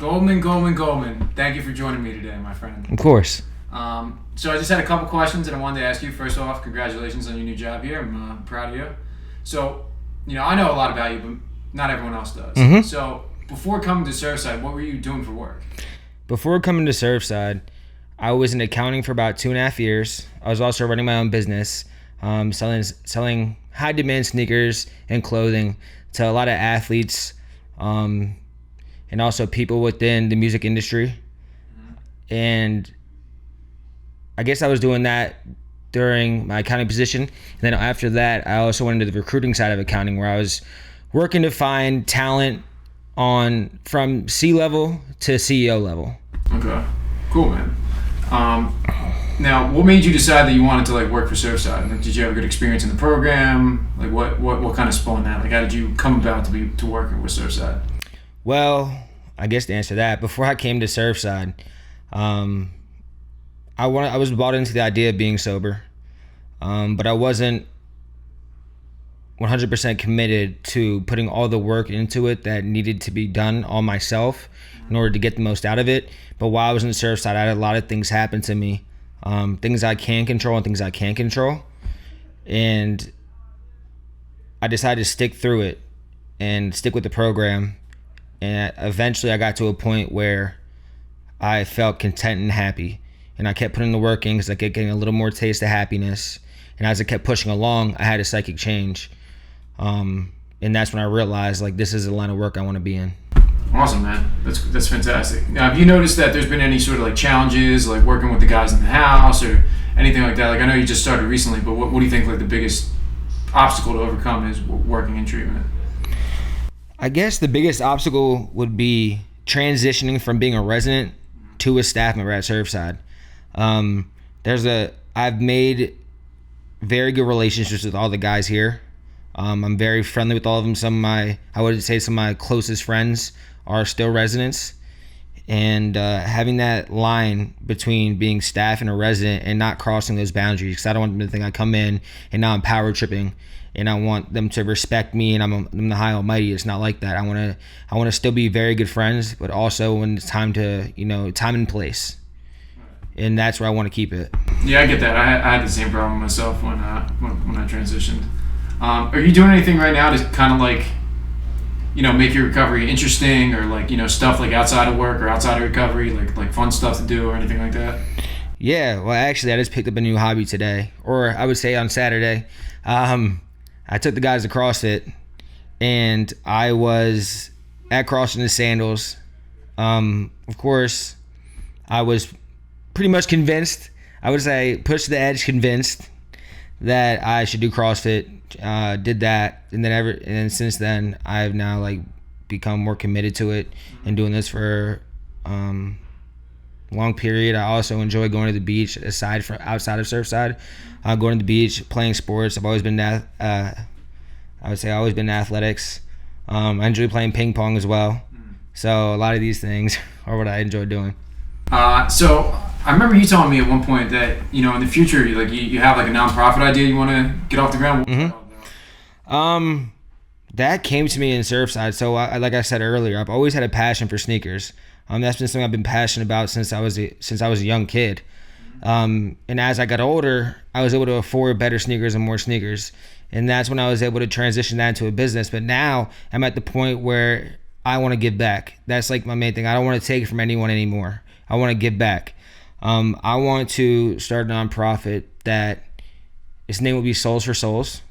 Goldman. Thank you for joining me today, my friend. Of course. So I just had a couple questions that I wanted to ask you. First off, congratulations on your new job here. I'm proud of you. So, I know a lot about you, but not everyone else does. Mm-hmm. So, before coming to Surfside, what were you doing for work? Before coming to Surfside, I was in accounting for about 2.5 years. I was also running my own business, selling high-demand sneakers and clothing to a lot of athletes, and also people within the music industry. And I guess I was doing that during my accounting position. And then after that, I also went into the recruiting side of accounting, where I was working to find talent from C-level to CEO level. Okay. Cool, man. Now, what made you decide that you wanted to work for Surfside? Did you have a good experience in the program? What kind of spawned that? How did you come about to working with Surfside? Well, I guess to answer that, before I came to Surfside, I was bought into the idea of being sober, but I wasn't 100% committed to putting all the work into it that needed to be done on myself in order to get the most out of it. But while I was in Surfside, I had a lot of things happen to me, things I can control and things I can't control, and I decided to stick through it and stick with the program. And eventually I got to a point where I felt content and happy, and I kept putting the work in because I kept getting a little more taste of happiness. And as I kept pushing along, I had a psychic change. And that's when I realized this is the line of work I want to be in. Awesome, man. That's fantastic. Now, have you noticed that there's been any sort of challenges, working with the guys in the house or anything like that? I know you just started recently, but what do you think the biggest obstacle to overcome is working in treatment? I guess the biggest obstacle would be transitioning from being a resident to a staff member at Surfside. I've made very good relationships with all the guys here. I'm very friendly with all of them. I would say some of my closest friends are still residents. And having that line between being staff and a resident and not crossing those boundaries, because I don't want them to think I come in and now I'm power tripping, and I want them to respect me and I'm the high almighty. It's not like that. I want to still be very good friends, but also when it's time to, time and place. And that's where I want to keep it. Yeah, I get that. I had the same problem myself when I transitioned. Are you doing anything right now to kind of make your recovery interesting, or stuff outside of work or outside of recovery, like fun stuff to do or anything like that? Yeah, well, actually, I just picked up a new hobby today, or I would say on Saturday. I took the guys to CrossFit, and I was at CrossFit in the sandals. Of course, I was pretty much convinced, I would say pushed to the edge, convinced that I should do CrossFit. Did that, and then since then I've now become more committed to it and doing this for long period. I also enjoy going to the beach outside of Surfside, going to the beach, playing sports. I've always been I would say I've always been in athletics. I enjoy playing ping pong as well. So a lot of these things are what I enjoy doing. So I remember you telling me at one point that in the future you have a nonprofit idea you want to get off the ground. Mm-hmm. That came to me in Surfside. So like I said earlier, I've always had a passion for sneakers. That's been something I've been passionate about since I was a young kid. And as I got older, I was able to afford better sneakers and more sneakers. And that's when I was able to transition that into a business. But now I'm at the point where I want to give back. That's my main thing. I don't want to take it from anyone anymore. I want to give back. I want to start a nonprofit that its name will be Souls for Souls,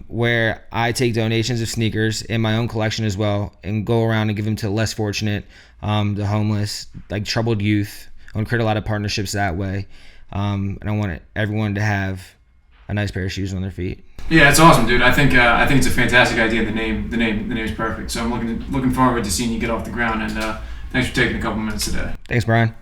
where I take donations of sneakers in my own collection as well and go around and give them to the less fortunate, the homeless, troubled youth. I want to create a lot of partnerships that way, and I want everyone to have a nice pair of shoes on their feet. Yeah, it's awesome, dude. I think it's a fantastic idea. The name is perfect. So I'm looking forward to seeing you get off the ground. And thanks for taking a couple minutes today. Thanks, Brian.